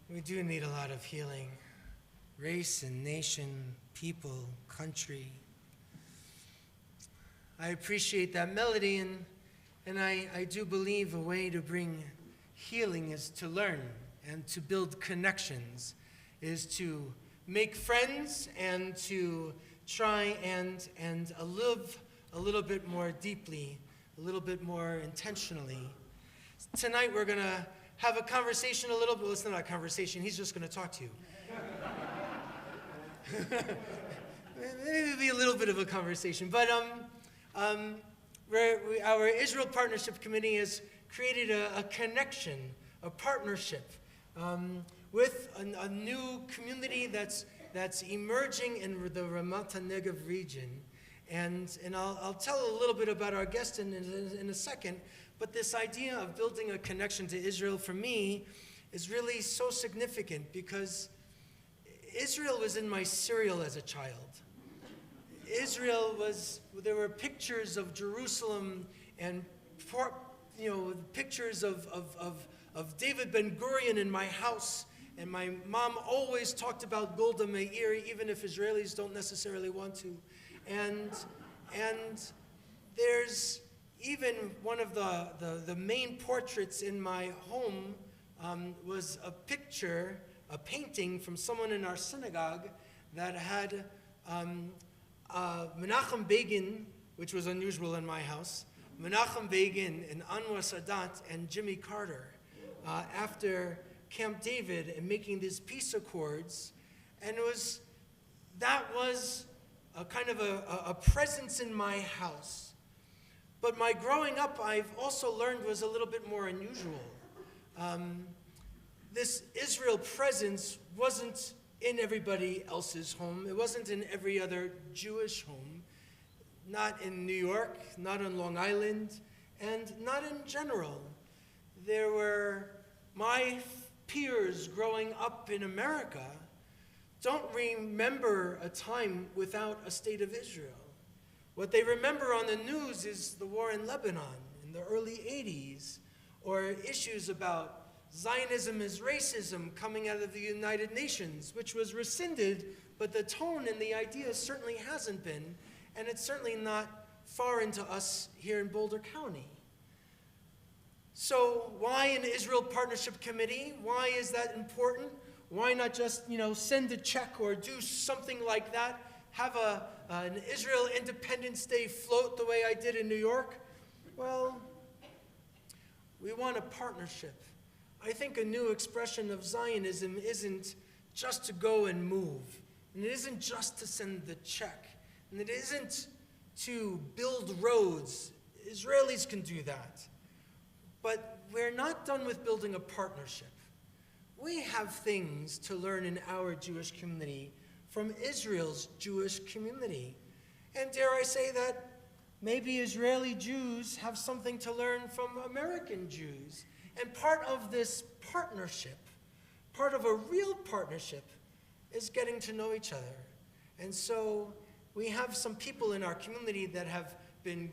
We do need a lot of healing. Race and nation, people, country. I appreciate that melody, and I do believe a way to bring healing is to learn and to build connections, is to make friends and to try and live a little bit more deeply, a little bit more intentionally. Tonight we're going to have a conversation a little bit. Well, it's not a conversation. He's just going to talk to you. Maybe be a little bit of a conversation. But our Israel Partnership Committee has created a connection, a partnership with a new community that's emerging in the Ramat HaNegev region. And I'll tell a little bit about our guest in a second. But this idea of building a connection to Israel for me is really so significant because Israel was in my cereal as a child. There were pictures of Jerusalem and pictures of David Ben-Gurion in my house. And my mom always talked about Golda Meir, even if Israelis don't necessarily want to. And there's even one of the main portraits in my home was a painting from someone in our synagogue that had Menachem Begin, which was unusual in my house, Menachem Begin and Anwar Sadat and Jimmy Carter after Camp David and making these peace accords. And that was a kind of a presence in my house. But my growing up, I've also learned, was a little bit more unusual. This Israel presence wasn't in everybody else's home. It wasn't in every other Jewish home. Not in New York, not on Long Island, and not in general. There were my peers growing up in America don't remember a time without a state of Israel. What they remember on the news is the war in Lebanon in the early 80s, or issues about Zionism is racism coming out of the United Nations, which was rescinded, but the tone and the idea certainly hasn't been, and it's certainly not foreign to us here in Boulder County. So why an Israel Partnership Committee? Why is that important? Why not just, send a check or do something like that? Have an Israel Independence Day float the way I did in New York? Well, we want a partnership. I think a new expression of Zionism isn't just to go and move. And it isn't just to send the check. And it isn't to build roads. Israelis can do that. But we're not done with building a partnership. We have things to learn in our Jewish community from Israel's Jewish community. And dare I say that maybe Israeli Jews have something to learn from American Jews. And part of this partnership, part of a real partnership, is getting to know each other. And so we have some people in our community that have been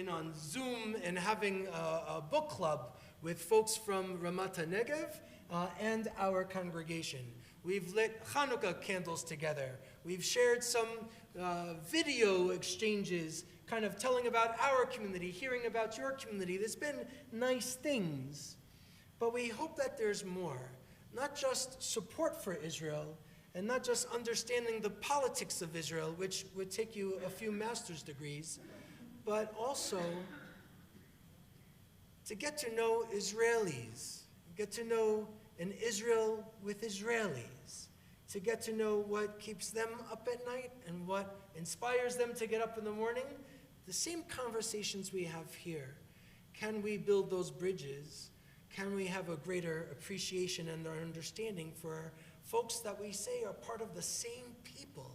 on Zoom and having a book club with folks from Ramat HaNegev and our congregation. We've lit Hanukkah candles together. We've shared some video exchanges, kind of telling about our community, hearing about your community. There's been nice things. But we hope that there's more. Not just support for Israel, and not just understanding the politics of Israel, which would take you a few master's degrees, but also to get to know Israelis, get to know an Israel with Israelis, to get to know what keeps them up at night and what inspires them to get up in the morning. The same conversations we have here. Can we build those bridges? Can we have a greater appreciation and understanding for folks that we say are part of the same people?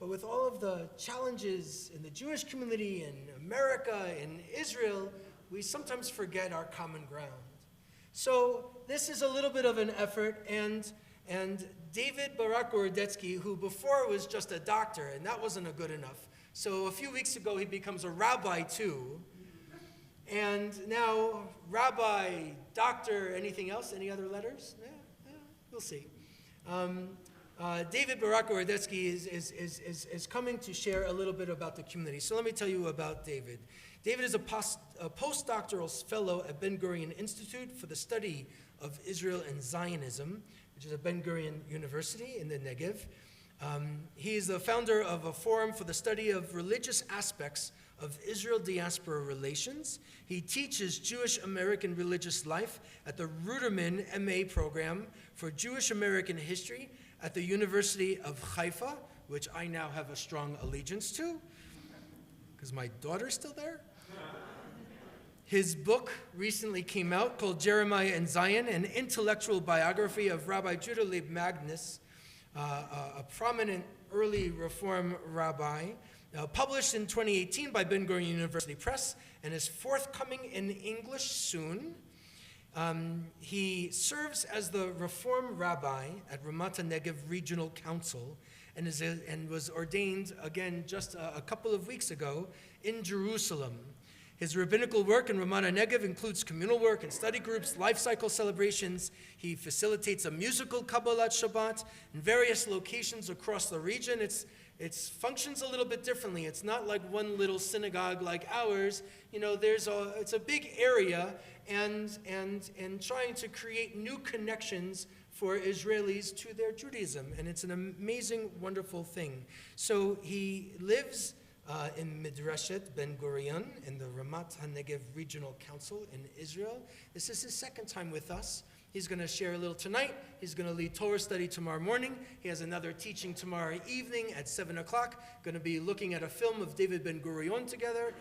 But with all of the challenges in the Jewish community, in America, in Israel, we sometimes forget our common ground. So this is a little bit of an effort, and David Barak-Gorodetsky, who before was just a doctor, and that wasn't good enough. So a few weeks ago, he becomes a rabbi too. And now, rabbi, doctor, anything else? Any other letters? Yeah. We'll see. David Barak-Gorodetsky is coming to share a little bit about the community. So let me tell you about David. David is a postdoctoral fellow at Ben-Gurion Institute for the Study of Israel and Zionism, which is at Ben-Gurion University in the Negev. He is the founder of a forum for the study of religious aspects of Israel-diaspora relations. He teaches Jewish American religious life at the Ruderman MA program for Jewish American history at the University of Haifa, which I now have a strong allegiance to, because my daughter's still there. His book recently came out called Jeremiah and Zion, an intellectual biography of Rabbi Judah Leib Magnus, a prominent early Reform rabbi, published in 2018 by Ben-Gurion University Press, and is forthcoming in English soon. He serves as the Reform rabbi at Ramat HaNegev Regional Council and was ordained again just a couple of weeks ago in Jerusalem. His rabbinical work in Ramat HaNegev includes communal work and study groups, life cycle celebrations. He facilitates a musical Kabbalat Shabbat in various locations across the region. It functions a little bit differently. It's not like one little synagogue like ours. You know, it's a big area, and trying to create new connections for Israelis to their Judaism, and it's an amazing, wonderful thing. So he lives in Midrashet Ben-Gurion in the Ramat HaNegev Regional Council in Israel. This is his second time with us. He's going to share a little tonight. He's going to lead Torah study tomorrow morning. He has another teaching tomorrow evening at 7 o'clock. Going to be looking at a film of David Ben-Gurion together,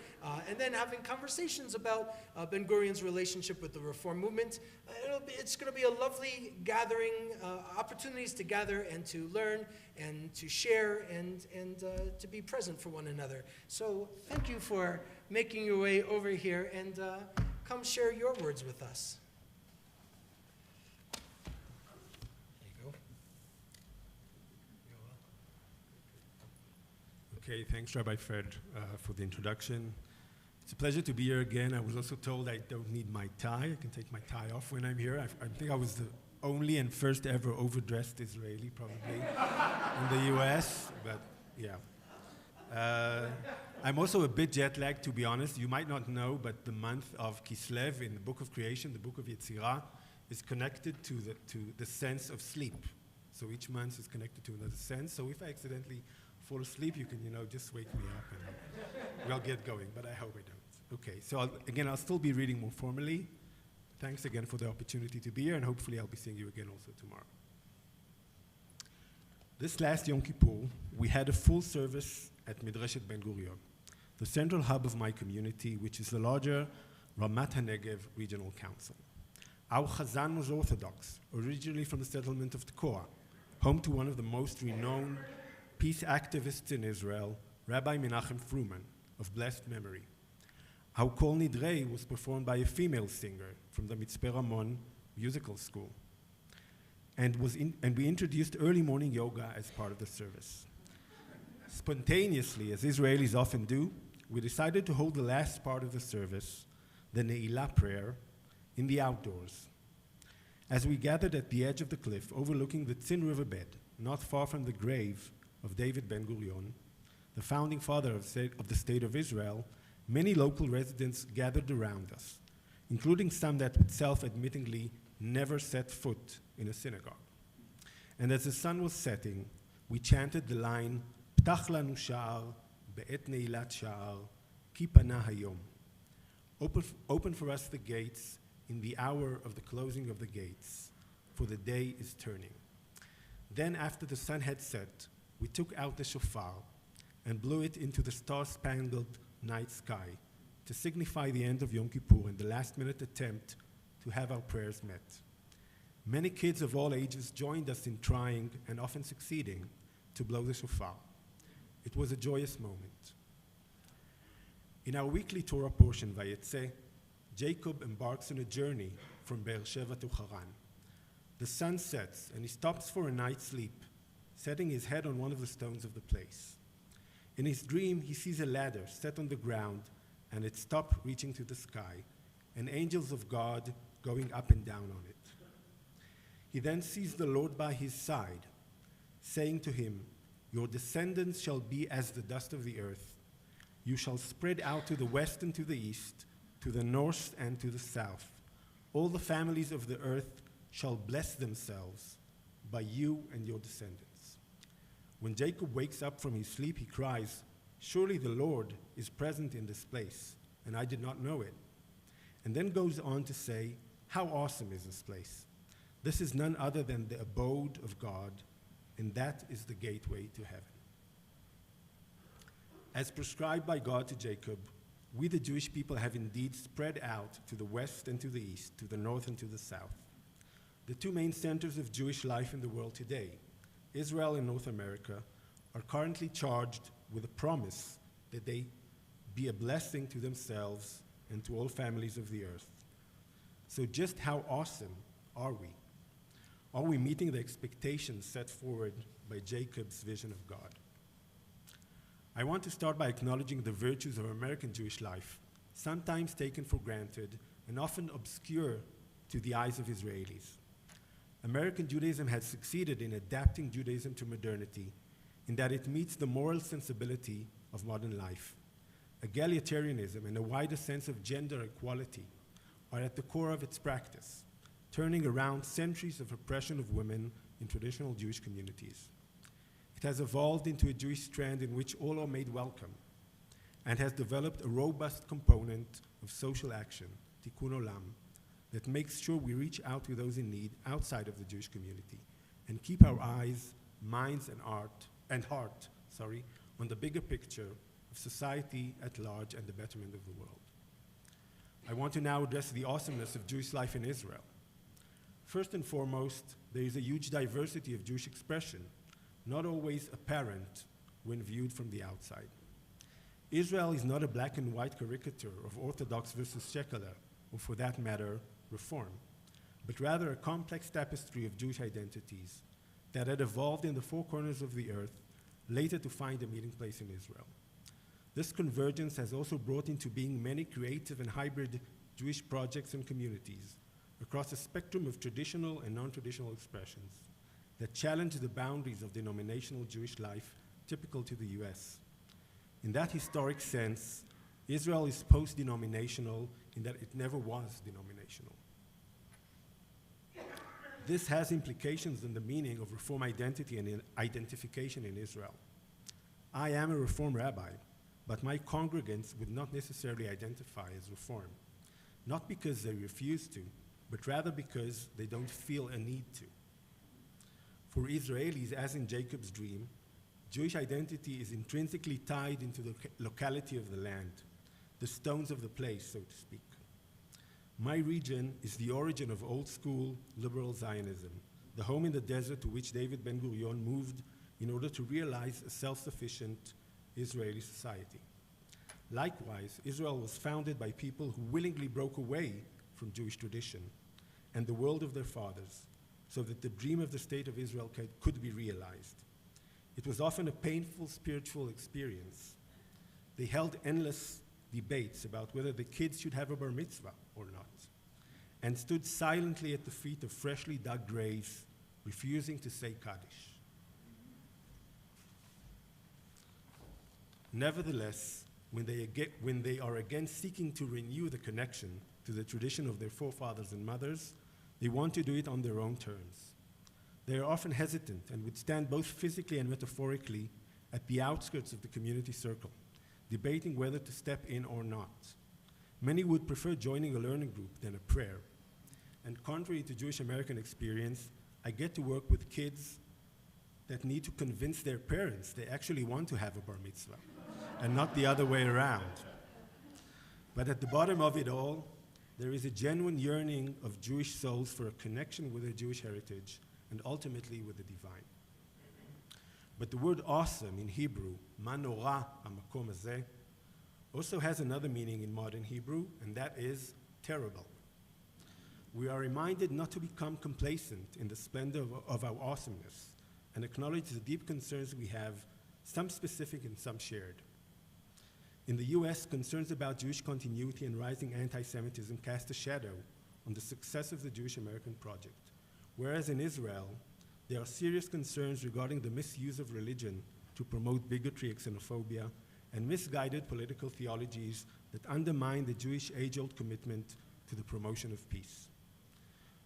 and then having conversations about Ben-Gurion's relationship with the Reform movement. It's going to be a lovely gathering, opportunities to gather and to learn and to share and to be present for one another. So thank you for making your way over here, and come share your words with us. Okay, thanks, Rabbi Fred, for the introduction. It's a pleasure to be here again. I was also told I don't need my tie. I can take my tie off when I'm here. I think I was the only and first ever overdressed Israeli, probably, in the US, but yeah. I'm also a bit jet-lagged, to be honest. You might not know, but the month of Kislev in the Book of Creation, the Book of Yetzirah, is connected to the sense of sleep. So each month is connected to another sense. So if I accidentally fall asleep, you can, just wake me up and we'll get going, but I hope I don't. Okay, so I'll still be reading more formally. Thanks again for the opportunity to be here, and hopefully I'll be seeing you again also tomorrow. This last Yom Kippur, we had a full service at Midrashet Ben-Gurion, the central hub of my community, which is the larger Ramat HaNegev Regional Council. Our Chazan was Orthodox, originally from the settlement of Tekoa, home to one of the most renowned peace activists in Israel, Rabbi Menachem Fruman, of blessed memory. Our Kol Nidrei was performed by a female singer from the Mitzpeh Ramon Musical School, and we introduced early morning yoga as part of the service. Spontaneously, as Israelis often do, we decided to hold the last part of the service, the Ne'ilah prayer, in the outdoors. As we gathered at the edge of the cliff overlooking the Tzin riverbed, not far from the grave of David Ben-Gurion, the founding father of the State of Israel, many local residents gathered around us, including some that would self-admittingly never set foot in a synagogue. And as the sun was setting, we chanted the line, Ptach lanu sha'ar be'et ne'ilat sha'ar, ki pana hayom. Open for us the gates in the hour of the closing of the gates, for the day is turning. Then after the sun had set, we took out the shofar and blew it into the star-spangled night sky to signify the end of Yom Kippur and the last-minute attempt to have our prayers met. Many kids of all ages joined us in trying, and often succeeding, to blow the shofar. It was a joyous moment. In our weekly Torah portion, Vayetze, Jacob embarks on a journey from Beersheba to Haran. The sun sets, and he stops for a night's sleep, setting his head on one of the stones of the place. In his dream, he sees a ladder set on the ground and its top reaching to the sky, and angels of God going up and down on it. He then sees the Lord by his side, saying to him, "Your descendants shall be as the dust of the earth. You shall spread out to the west and to the east, to the north and to the south. All the families of the earth shall bless themselves by you and your descendants." When Jacob wakes up from his sleep, he cries, "Surely the Lord is present in this place, and I did not know it." And then goes on to say, "How awesome is this place! This is none other than the abode of God, and that is the gateway to heaven." As prescribed by God to Jacob, we the Jewish people have indeed spread out to the west and to the east, to the north and to the south. The two main centers of Jewish life in the world today, Israel and North America, are currently charged with a promise that they be a blessing to themselves and to all families of the earth. So just how awesome are we? Are we meeting the expectations set forward by Jacob's vision of God? I want to start by acknowledging the virtues of American Jewish life, sometimes taken for granted and often obscure to the eyes of Israelis. American Judaism has succeeded in adapting Judaism to modernity in that it meets the moral sensibility of modern life. Egalitarianism and a wider sense of gender equality are at the core of its practice, turning around centuries of oppression of women in traditional Jewish communities. It has evolved into a Jewish strand in which all are made welcome, and has developed a robust component of social action, tikkun olam, that makes sure we reach out to those in need outside of the Jewish community and keep our eyes, minds, and heart on the bigger picture of society at large and the betterment of the world. I want to now address the awesomeness of Jewish life in Israel. First and foremost, there is a huge diversity of Jewish expression, not always apparent when viewed from the outside. Israel is not a black and white caricature of Orthodox versus secular, or for that matter, Reform, but rather a complex tapestry of Jewish identities that had evolved in the four corners of the earth, later to find a meeting place in Israel. This convergence has also brought into being many creative and hybrid Jewish projects and communities across a spectrum of traditional and non-traditional expressions that challenge the boundaries of denominational Jewish life typical to the US. In that historic sense, Israel is post-denominational in that it never was denominational. This has implications in the meaning of Reform identity and identification in Israel. I am a Reform rabbi, but my congregants would not necessarily identify as Reform, not because they refuse to, but rather because they don't feel a need to. For Israelis, as in Jacob's dream, Jewish identity is intrinsically tied into the locality of the land, the stones of the place, so to speak. My region is the origin of old-school liberal Zionism, the home in the desert to which David Ben-Gurion moved in order to realize a self-sufficient Israeli society. Likewise, Israel was founded by people who willingly broke away from Jewish tradition and the world of their fathers so that the dream of the state of Israel could be realized. It was often a painful spiritual experience. They held endless debates about whether the kids should have a bar mitzvah or not, and stood silently at the feet of freshly dug graves, refusing to say Kaddish. Nevertheless, when they are again seeking to renew the connection to the tradition of their forefathers and mothers, they want to do it on their own terms. They are often hesitant and would stand both physically and metaphorically at the outskirts of the community circle, debating whether to step in or not. Many would prefer joining a learning group than a prayer. And contrary to Jewish American experience, I get to work with kids that need to convince their parents they actually want to have a bar mitzvah, and not the other way around. But at the bottom of it all, there is a genuine yearning of Jewish souls for a connection with their Jewish heritage and ultimately with the divine. But the word awesome in Hebrew, ma nora hamakom hazeh, also has another meaning in modern Hebrew, and that is terrible. We are reminded not to become complacent in the splendor of our awesomeness and acknowledge the deep concerns we have, some specific and some shared. In the US, concerns about Jewish continuity and rising anti-Semitism cast a shadow on the success of the Jewish American project, whereas in Israel, there are serious concerns regarding the misuse of religion to promote bigotry and xenophobia and misguided political theologies that undermine the Jewish age-old commitment to the promotion of peace.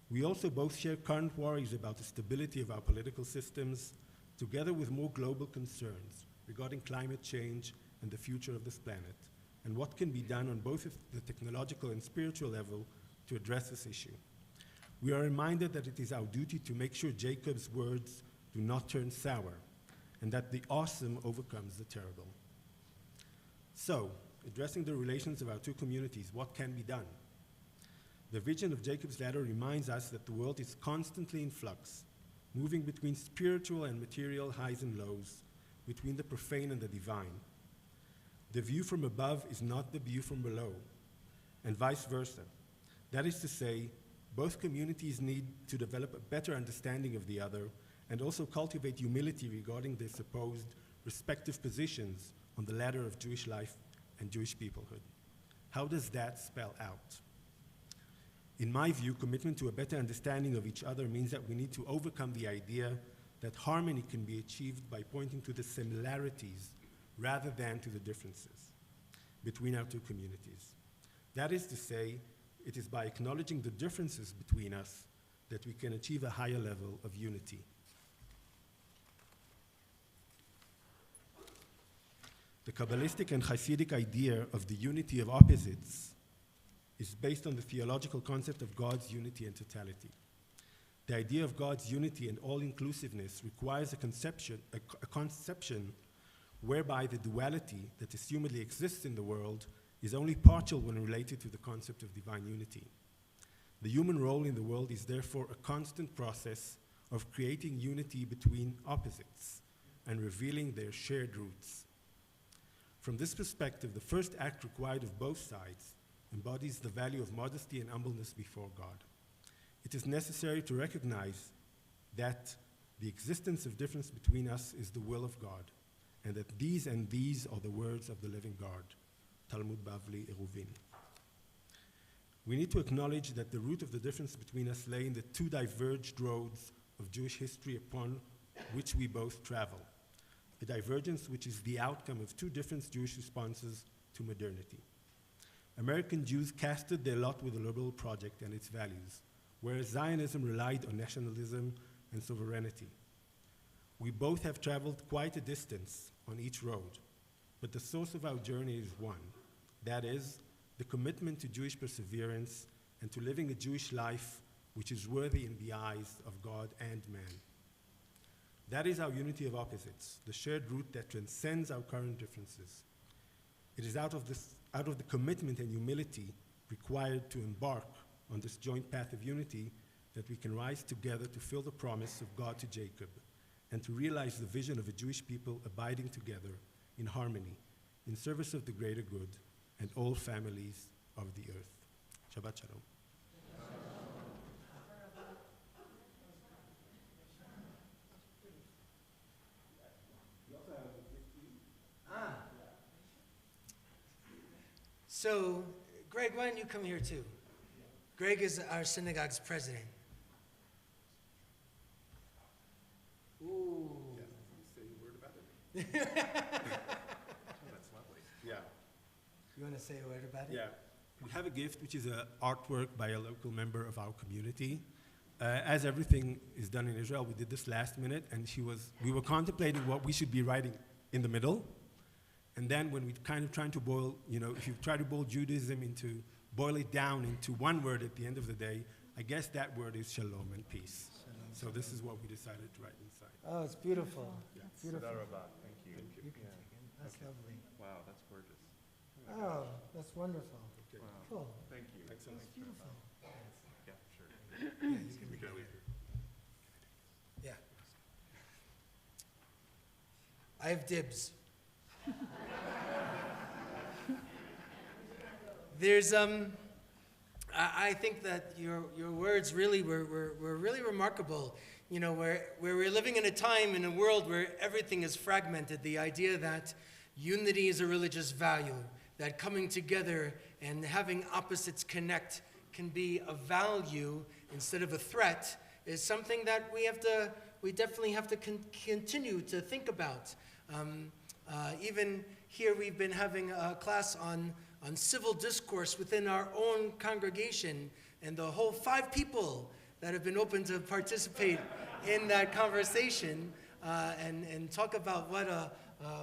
We also both share current worries about the stability of our political systems, together with more global concerns regarding climate change and the future of this planet, and what can be done on both the technological and spiritual level to address this issue. We are reminded that it is our duty to make sure Jacob's words do not turn sour, and that the awesome overcomes the terrible. So, addressing the relations of our two communities, what can be done? The vision of Jacob's ladder reminds us that the world is constantly in flux, moving between spiritual and material highs and lows, between the profane and the divine. The view from above is not the view from below, and vice versa. That is to say, both communities need to develop a better understanding of the other and also cultivate humility regarding their supposed respective positions on the ladder of Jewish life and Jewish peoplehood. How does that spell out? In my view, commitment to a better understanding of each other means that we need to overcome the idea that harmony can be achieved by pointing to the similarities rather than to the differences between our two communities. That is to say, it is by acknowledging the differences between us that we can achieve a higher level of unity. The Kabbalistic and Hasidic idea of the unity of opposites is based on the theological concept of God's unity and totality. The idea of God's unity and all-inclusiveness requires a conception whereby the duality that assumedly exists in the world is only partial when related to the concept of divine unity. The human role in the world is therefore a constant process of creating unity between opposites and revealing their shared roots. From this perspective, the first act required of both sides embodies the value of modesty and humbleness before God. It is necessary to recognize that the existence of difference between us is the will of God, and that these are the words of the living God. Talmud Bavli Eruvin. We need to acknowledge that the root of the difference between us lay in the two diverged roads of Jewish history upon which we both travel, a divergence which is the outcome of two different Jewish responses to modernity. American Jews casted their lot with the liberal project and its values, whereas Zionism relied on nationalism and sovereignty. We both have traveled quite a distance on each road, but the source of our journey is one. That is, the commitment to Jewish perseverance and to living a Jewish life which is worthy in the eyes of God and man. That is our unity of opposites, the shared root that transcends our current differences. It is out of the commitment and humility required to embark on this joint path of unity that we can rise together to fill the promise of God to Jacob and to realize the vision of a Jewish people abiding together in harmony, in service of the greater good and all families of the earth. Shabbat Shalom. So, Greg, why don't you come here too? Greg is our synagogue's president. Ooh. Yeah, say a word about it. That's lovely. Yeah. You want to say a word about it? Yeah. We have a gift, which is an artwork by a local member of our community. As everything is done in Israel, we did this last minute, and we were contemplating what we should be writing in the middle. And then when we kind of trying to boil, if you try to boil it down into one word at the end of the day, I guess that word is shalom and peace. Shalom. So this is what we decided to write inside. Oh, it's beautiful. Yeah. Beautiful. Thank you. You can take it. That's lovely. Wow, that's gorgeous. Oh, that's wonderful. Okay. Wow. Cool. Thank you. Excellent. That's beautiful. Yeah, sure. Yeah, you can We can leave here. Yeah. I have dibs. There's I think that your words really were really remarkable. Where we're living in a time in a world where everything is fragmented. The idea that unity is a religious value, that coming together and having opposites connect can be a value instead of a threat, is something that we definitely have to continue to think about. Even here, we've been having a class on civil discourse within our own congregation, and the whole 5 people that have been open to participate in that conversation and talk about what a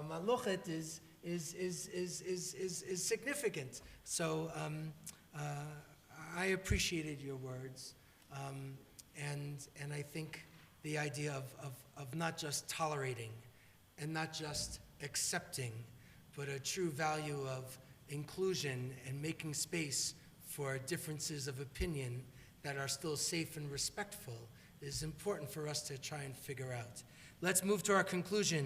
malochet is significant. So I appreciated your words, and I think the idea of not just tolerating and not just accepting, but a true value of inclusion and making space for differences of opinion that are still safe and respectful is important for us to try and figure out. Let's move to our conclusion.